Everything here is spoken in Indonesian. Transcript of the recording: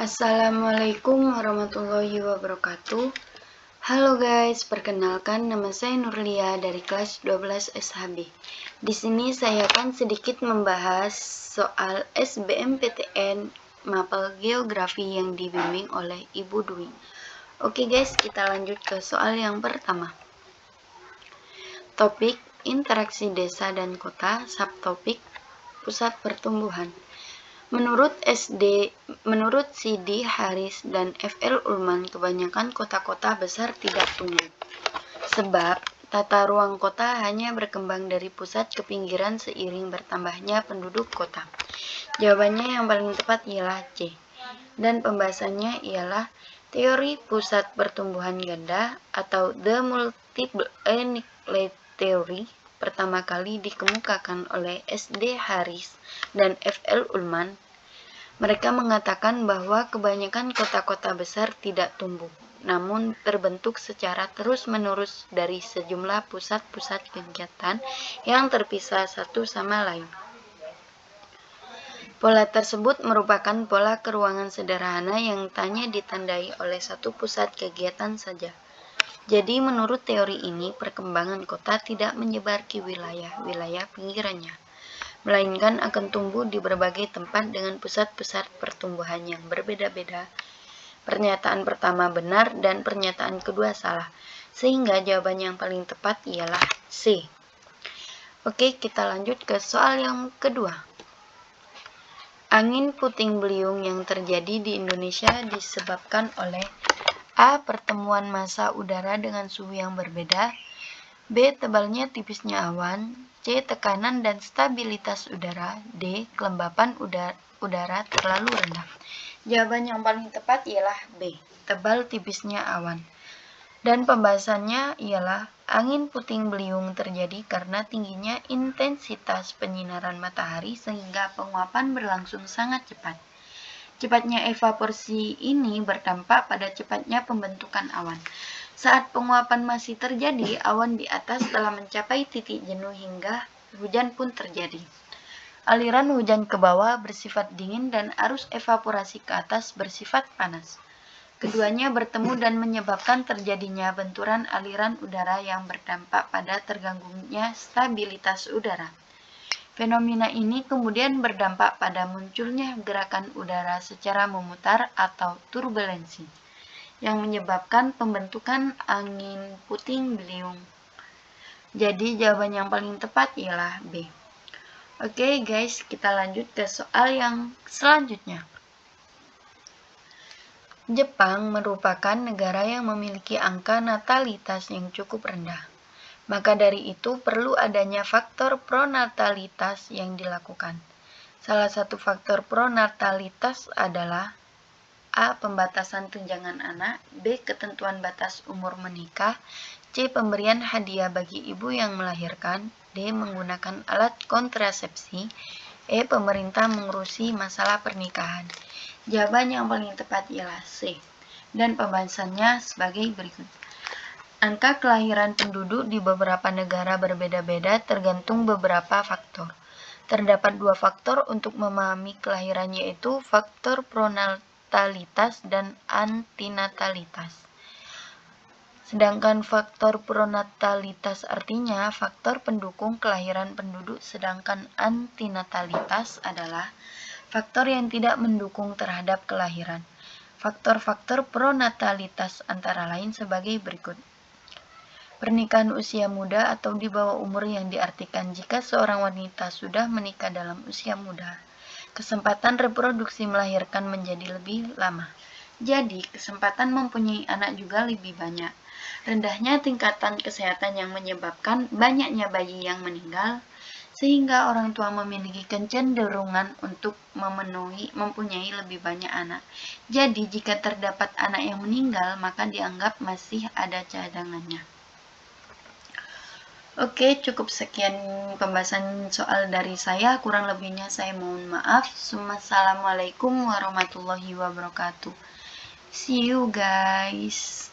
Assalamualaikum warahmatullahi wabarakatuh. Halo guys, perkenalkan nama saya Nurlia dari kelas 12 SHB. Di sini saya akan sedikit membahas soal SBMPTN Mapel Geografi yang dibimbing oleh Ibu Dwi. Oke guys, kita lanjut ke soal yang pertama. Topik interaksi desa dan kota, subtopik pusat pertumbuhan. Menurut C.D. Harris dan F.L. Ullman, kebanyakan kota-kota besar tidak tumbuh. Sebab tata ruang kota hanya berkembang dari pusat ke pinggiran seiring bertambahnya penduduk kota. Jawabannya yang paling tepat ialah C. Dan pembahasannya ialah teori pusat pertumbuhan ganda atau The Multiple Nuclei Theory pertama kali dikemukakan oleh S.D. Harris dan F.L. Ullman. Mereka mengatakan bahwa kebanyakan kota-kota besar tidak tumbuh, namun terbentuk secara terus-menerus dari sejumlah pusat-pusat kegiatan yang terpisah satu sama lain. Pola tersebut merupakan pola keruangan sederhana yang hanya ditandai oleh satu pusat kegiatan saja. Jadi menurut teori ini, perkembangan kota tidak menyebar ke wilayah-wilayah pinggirannya, melainkan akan tumbuh di berbagai tempat dengan pusat-pusat pertumbuhan yang berbeda-beda. Pernyataan pertama benar dan pernyataan kedua salah, sehingga jawaban yang paling tepat ialah C. Oke, kita lanjut ke soal yang kedua. Angin puting beliung yang terjadi di Indonesia disebabkan oleh A. Pertemuan massa udara dengan suhu yang berbeda, B. Tebalnya tipisnya awan, C. Tekanan dan stabilitas udara, D. Kelembapan udara terlalu rendah. Jawaban yang paling tepat ialah B. Tebal tipisnya awan. Dan pembahasannya ialah angin puting beliung terjadi karena tingginya intensitas penyinaran matahari sehingga penguapan berlangsung sangat cepat. Cepatnya evaporasi ini berdampak pada cepatnya pembentukan awan. Saat penguapan masih terjadi, awan di atas telah mencapai titik jenuh hingga hujan pun terjadi. Aliran hujan ke bawah bersifat dingin dan arus evaporasi ke atas bersifat panas. Keduanya bertemu dan menyebabkan terjadinya benturan aliran udara yang berdampak pada terganggunya stabilitas udara. Fenomena ini kemudian berdampak pada munculnya gerakan udara secara memutar atau turbulensi, yang menyebabkan pembentukan angin puting beliung. Jadi jawaban yang paling tepat ialah B. Oke guys, kita lanjut ke soal yang selanjutnya. Jepang merupakan negara yang memiliki angka natalitas yang cukup rendah. Maka dari itu perlu adanya faktor pronatalitas yang dilakukan. Salah satu faktor pronatalitas adalah A. Pembatasan tunjangan anak, B. Ketentuan batas umur menikah, C. Pemberian hadiah bagi ibu yang melahirkan, D. Menggunakan alat kontrasepsi, E. Pemerintah mengurusi masalah pernikahan. Jawaban yang paling tepat ialah C. Dan pembahasannya sebagai berikut. Angka kelahiran penduduk di beberapa negara berbeda-beda tergantung beberapa faktor. Terdapat dua faktor untuk memahami kelahiran, yaitu faktor pronatalitas dan antinatalitas. Sedangkan faktor pronatalitas artinya faktor pendukung kelahiran penduduk, sedangkan antinatalitas adalah faktor yang tidak mendukung terhadap kelahiran. Faktor-faktor pronatalitas antara lain sebagai berikut. Pernikahan usia muda atau di bawah umur yang diartikan jika seorang wanita sudah menikah dalam usia muda, kesempatan reproduksi melahirkan menjadi lebih lama. Jadi, kesempatan mempunyai anak juga lebih banyak. Rendahnya tingkatan kesehatan yang menyebabkan banyaknya bayi yang meninggal, sehingga orang tua memiliki kecenderungan untuk mempunyai lebih banyak anak. Jadi, jika terdapat anak yang meninggal, maka dianggap masih ada cadangannya. Oke, cukup sekian pembahasan soal dari saya. Kurang lebihnya saya mohon maaf. Assalamualaikum warahmatullahi wabarakatuh. See you guys.